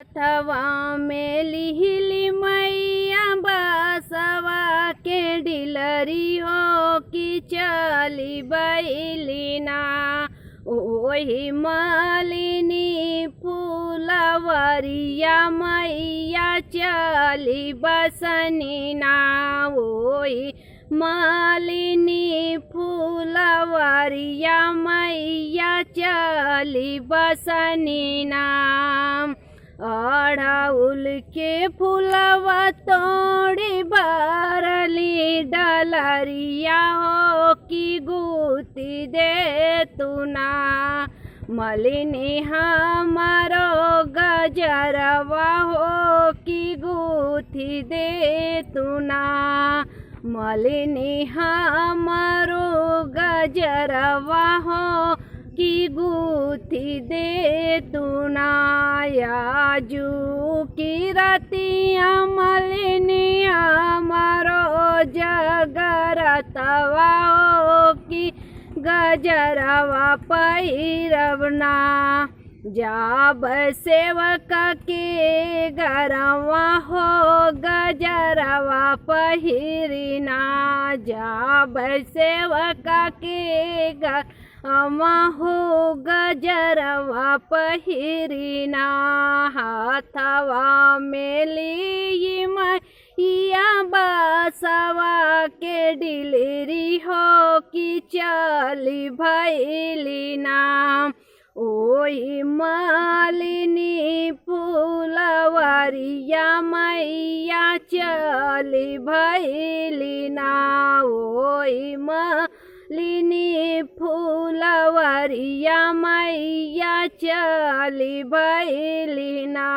थवा में लिहिली मैया बसवा के डिलरी हो कि चली बैलिना। ओही मालिनी फूलवरिया मैया चली बसनीना। ओही मालिनी फूलवरिया मैया चली बसनीना। अड़हुल के फूलवा तोड़ी भरली डलरिया हो कि गुती दे तुना। मलिनी हमारो गजरवा हो कि गुथी दे तुना। मलिनी हमारो गजरवा हो कि गुथी दे तुना। याजू की रतिया मलिनी हमारो जगरतवा हो कि गजरवा पहिरवना। जाब सेवक के गरवा हो गजरवा पहिरिना। जाब सेवक के गरवा हो गजरवा पहिरिना। हाथवा में ली मैया बसवा के डिलरी हो कि चली भैलिना। ओही मालिनी फूलवरिया मैया चली भैलिना। ओही मालिनी फूलवरिया मैया चली भैलिना।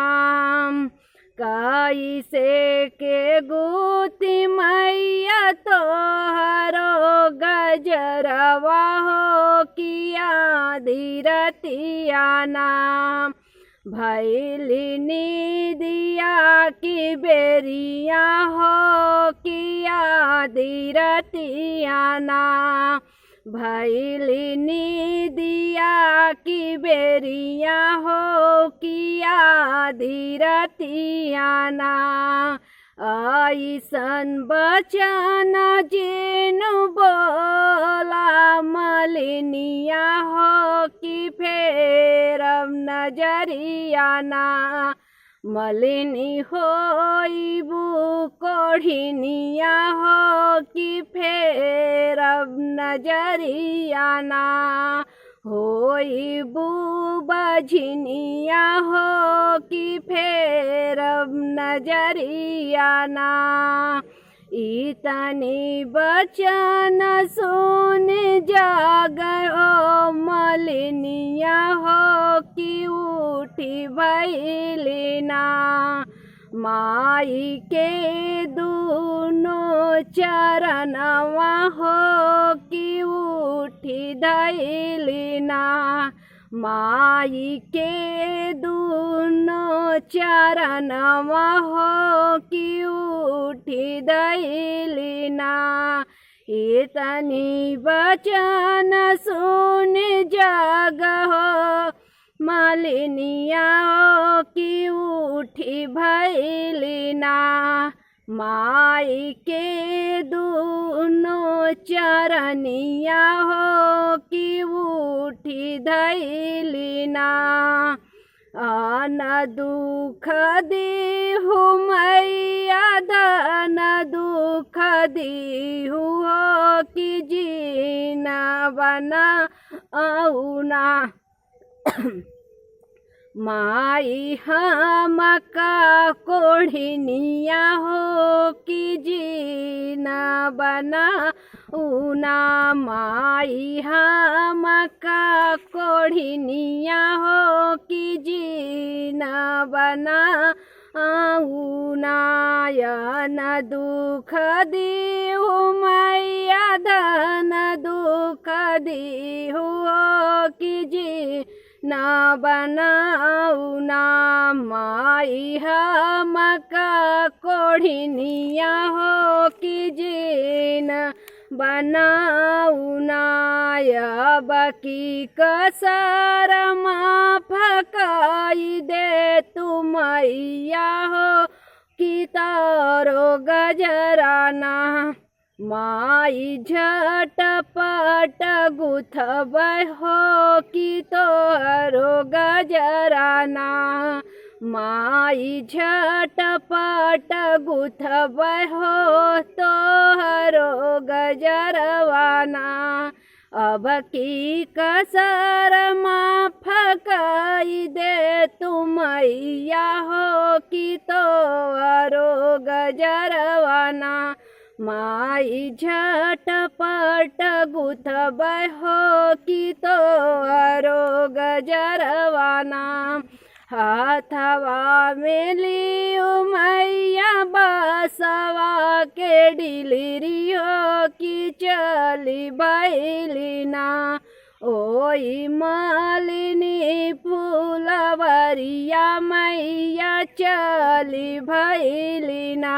कैसे के गुती मैया तोहरो गजरवा हो किया धीरतियाना। भैलिनी दिया की बेरिया हो किया धीरतियाना। भैलिनी दिया की बेरिया हो किया धीरतियाना। ऐसन बचन जेनु बोला मलिनिया हो कि फेरब नजरियाना। मलिनी होइबू कोढ़िनिया हो कि फेरब नजरियाना। होइबू बझनिया हो कि फेरब नजरियाना। इतनी बचन सुन जागो मलिनिया हो कि उठी भैलिना। माई के दूनो चरणवा हो कि उठी धैलिना। माई के दूनो चरणवा हो कि उठी धैलिना। इतनी बचन सुन जग हो मलिनिया हो कि उठी भैलिना। माई के दूनो चरनिया हो कि उठी धैलिना। अन दुख दीहु मैया धन दुख दीहु हो कि जीना बना औना। माई हमका कोढ़िनिया हो कि जीना बना उना। माई हमका कोढ़िनिया हो कि जीना बना उना। यन दुख दीहु मैया धन दुख दीहु हो कि जी ना बनाउना। माई हमका कोढ़िनिया हो कि जीन बनाउना अब की कसर माफ कई दे तू मैया हो कि तारो गजराना माई झटपट गुथब हो कि तोहरो गजराना माई झटपट गुथब हो तोहरो गजरवाना अब की कसर माफ कई दे तू मैया हो कि तोहरो गजरवाना माई झटपट गुथब हो कि तोहरो गजरवाना हाथवा में लियो मैया बसवा के डिलिरी हो कि चली बैलिना ओई मालिनी फूलवरिया मैया चली भैलिना।